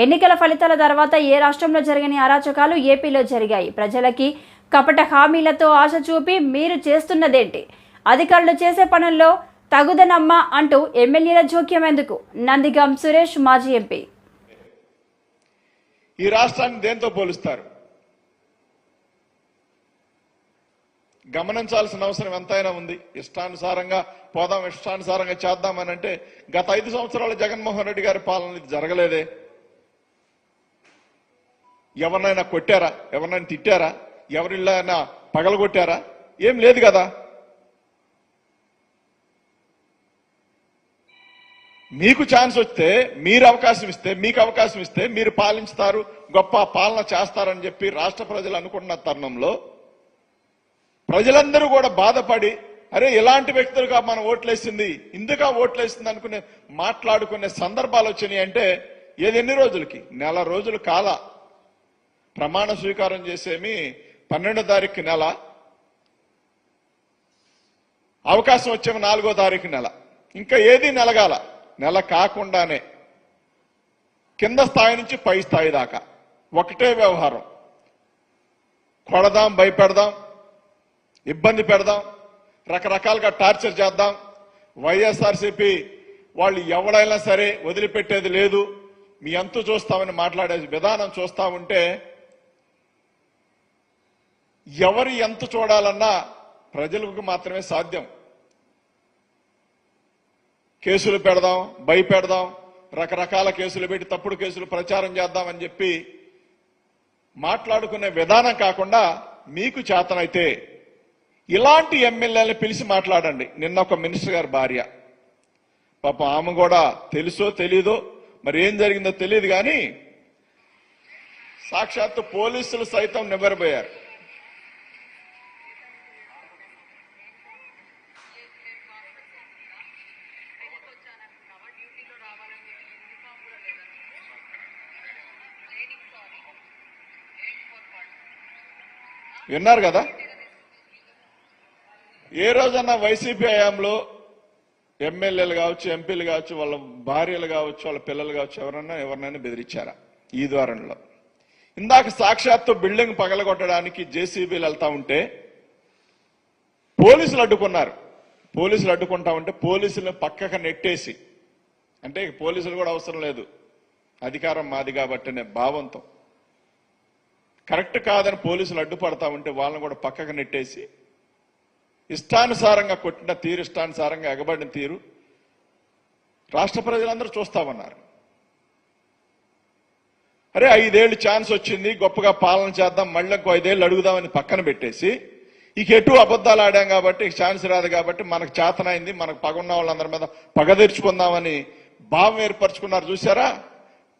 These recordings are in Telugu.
ఎన్నికల ఫలితాల తర్వాత ఏ రాష్ట్రంలో జరగని అరాచకాలు ఏపీలో జరిగాయి. ప్రజలకి కపట హామీలతో ఆశ చూపి మీరు చేస్తున్నదేంటి? అధికారులు చేసే పనుల్లో తగుదనమ్మా అంటూ ఎమ్మెల్యేల జోక్యం ఎందుకు? నందిగం సురేష్ మాజీ ఎంపీ. ఈ రాష్ట్రాన్ని దేంతో పోలుస్తారు? గమనించాల్సిన అవసరం ఎంతైనా ఉంది. ఇష్టానుసారంగా పోదాం, ఇష్టానుసారంగా చేద్దామని అంటే గత 5 సంవత్సరాలు జగన్మోహన్ రెడ్డి గారి పాలన జరగలేదే. ఎవరినైనా కొట్టారా? ఎవరినైనా తిట్టారా? ఎవరిళ్ళైనా పగలగొట్టారా? ఏం లేదు కదా. మీకు ఛాన్స్ వస్తే, మీరు అవకాశం ఇస్తే, మీకు అవకాశం ఇస్తే మీరు పాలించుతారు, గొప్ప పాలన చేస్తారని చెప్పి రాష్ట్ర ప్రజలు అనుకుంటున్న తరుణంలో ప్రజలందరూ కూడా బాధపడి, అరే ఇలాంటి వ్యక్తులుగా మనం ఓట్లేసింది, ఇందుగా ఓట్లేసింది అనుకునే మాట్లాడుకునే సందర్భాలు వచ్చినాయి. అంటే ఏది ఎన్ని రోజులకి? నెల రోజులు కాల ప్రమాణ స్వీకారం చేసేమి 12వ తారీఖు నెల, అవకాశం వచ్చేమి 4వ తారీఖు నెల. ఇంకా ఏది నెలగాల. నెల కాకుండానే కింద స్థాయి నుంచి పై స్థాయి దాకా ఒకటే వ్యవహారం. కొడదాం, భయపెడదాం, ఇబ్బంది పెడదాం, రకరకాలుగా టార్చర్ చేద్దాం. వైఎస్ఆర్సీపీ వాళ్ళు ఎవడైనా సరే వదిలిపెట్టేది లేదు, మీ అంతు చూస్తామని మాట్లాడే విధానం చూస్తా ఉంటే ఎవరి ఎంత చూడాలన్నా ప్రజలకు మాత్రమే సాధ్యం. కేసులు పెడదాం, భయపెడదాం, రకరకాల కేసులు పెట్టి తప్పుడు కేసులు ప్రచారం చేద్దామని చెప్పి మాట్లాడుకునే విధానం కాకుండా మీకు చేతనైతే ఇలాంటి ఎమ్మెల్యేలను పిలిచి మాట్లాడండి. నిన్న ఒక మినిస్టర్ గారి భార్య, పాపం ఆమె కూడా తెలుసో తెలీదో మరి ఏం జరిగిందో తెలియదు, కానీ సాక్షాత్తు పోలీసులు సైతం నివ్వెరపోయారు. విన్నారు కదా. ఏ రోజన్నా వైసీపీ హయాంలో ఎమ్మెల్యేలు కావచ్చు, ఎంపీలు కావచ్చు, వాళ్ళ భార్యలు కావచ్చు, వాళ్ళ పిల్లలు కావచ్చు, ఎవరినైనా బెదిరించారా? ఈ ద్వారంలో ఇందాక సాక్షాత్తు బిల్డింగ్ పగలగొట్టడానికి జేసీబీలు వెళ్తా ఉంటే పోలీసులు అడ్డుకున్నారు. పోలీసులు అడ్డుకుంటా ఉంటే పోలీసులను పక్కకు నెట్టేసి, అంటే పోలీసులు కూడా అవసరం లేదు, అధికారం మాది కాబట్టి అనే భావంతో కరెక్ట్ కాదని పోలీసులు అడ్డుపడతా ఉంటే వాళ్ళని కూడా పక్కకు నెట్టేసి ఇష్టానుసారంగా కొట్టిన తీరు, ఇష్టానుసారంగా ఎగబడిన తీరు రాష్ట్ర ప్రజలందరూ చూస్తామన్నారు. అరే 5 ఏళ్ళు ఛాన్స్ వచ్చింది, గొప్పగా పాలన చేద్దాం, మళ్ళీ ఇంకో 5 ఏళ్ళు అడుగుదామని పక్కన పెట్టేసి ఇక ఎటు అబద్ధాలు ఆడాం కాబట్టి ఛాన్స్ రాదు కాబట్టి మనకు చేతనైంది, మనకు పగున్న వాళ్ళందరి మీద పగ తీర్చుకుందామని భావం ఏర్పరచుకున్నారు. చూసారా?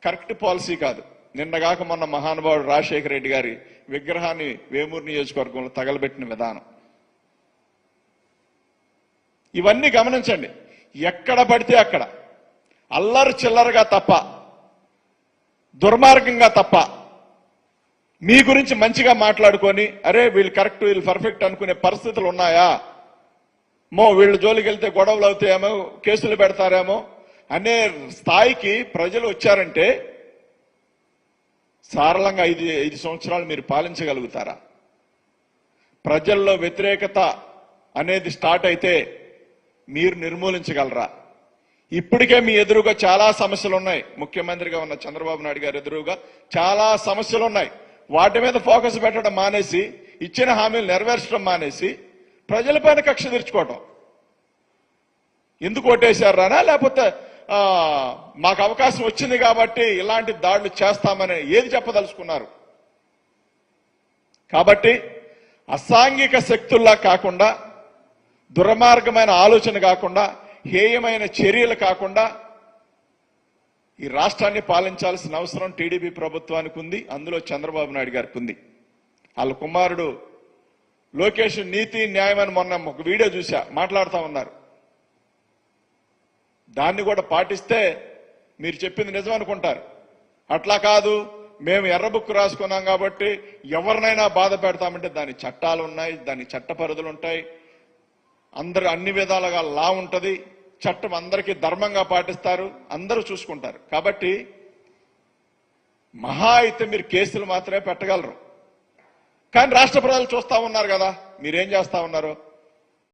కరెక్ట్ పాలసీ కాదు. నిన్నగాక మొన్న మహానుభావుడు రాజశేఖర రెడ్డి గారి విగ్రహాన్ని వేమూరు నియోజకవర్గంలో తగలబెట్టిన విధానం, ఇవన్నీ గమనించండి. ఎక్కడ పడితే అక్కడ అల్లరి చిల్లరగా తప్ప, దుర్మార్గంగా తప్ప, మీ గురించి మంచిగా మాట్లాడుకొని అరే వీళ్ళు కరెక్ట్, వీళ్ళు పర్ఫెక్ట్ అనుకునే పరిస్థితులు ఉన్నాయా? వీళ్ళు జోలికి వెళ్తే గొడవలు అవుతాయేమో, కేసులు పెడతారేమో అనే స్థాయికి ప్రజలు వచ్చారంటే సారళంగా 5 సంవత్సరాలు మీరు పాలించగలుగుతారా? ప్రజల్లో వ్యతిరేకత అనేది స్టార్ట్ అయితే మీరు నిర్మూలించగలరా? ఇప్పటికే మీ ఎదురుగా చాలా సమస్యలు ఉన్నాయి. ముఖ్యమంత్రిగా ఉన్న చంద్రబాబు నాయుడు గారి ఎదురుగా చాలా సమస్యలు ఉన్నాయి. వాటి మీద ఫోకస్ పెట్టడం మానేసి, ఇచ్చిన హామీలు నెరవేర్చడం మానేసి ప్రజలపైన కక్ష తీర్చుకోవటం. ఎందుకు ఓటేశారా? లేకపోతే మాకు అవకాశం వచ్చింది కాబట్టి ఇలాంటి దాడులు చేస్తామని ఏది చెప్పదలుచుకున్నారు? కాబట్టి అసాంఘిక శక్తుల్లా కాకుండా, దుర్మార్గమైన ఆలోచన కాకుండా, హేయమైన చర్యలు కాకుండా ఈ రాష్ట్రాన్ని పాలించాల్సిన అవసరం టీడీపీ ప్రభుత్వానికి ఉంది. అందులో చంద్రబాబు నాయుడు గారికి ఉంది. వాళ్ళ కుమారుడు లోకేష్ నీతి న్యాయం అని మొన్న ఒక వీడియో చూసా, మాట్లాడుతూ ఉన్నారు. దాన్ని కూడా పాటిస్తే మీరు చెప్పింది నిజం అనుకుంటారు. అట్లా కాదు, మేము ఎర్ర బుక్ రాసుకున్నాం కాబట్టి ఎవరినైనా బాధ పెడతామంటే దాని చట్టాలు ఉన్నాయి, దాని చట్ట పరిధులు ఉంటాయి, అందరూ అన్ని విధాలుగా లా ఉంటది, చట్టం అందరికీ ధర్మంగా పాటిస్తారు, అందరూ చూసుకుంటారు. కాబట్టి మహా అయితే మీరు కేసులు మాత్రమే పెట్టగలరు. కానీ రాష్ట్ర ప్రజలు చూస్తా ఉన్నారు కదా మీరేం చేస్తా ఉన్నారు.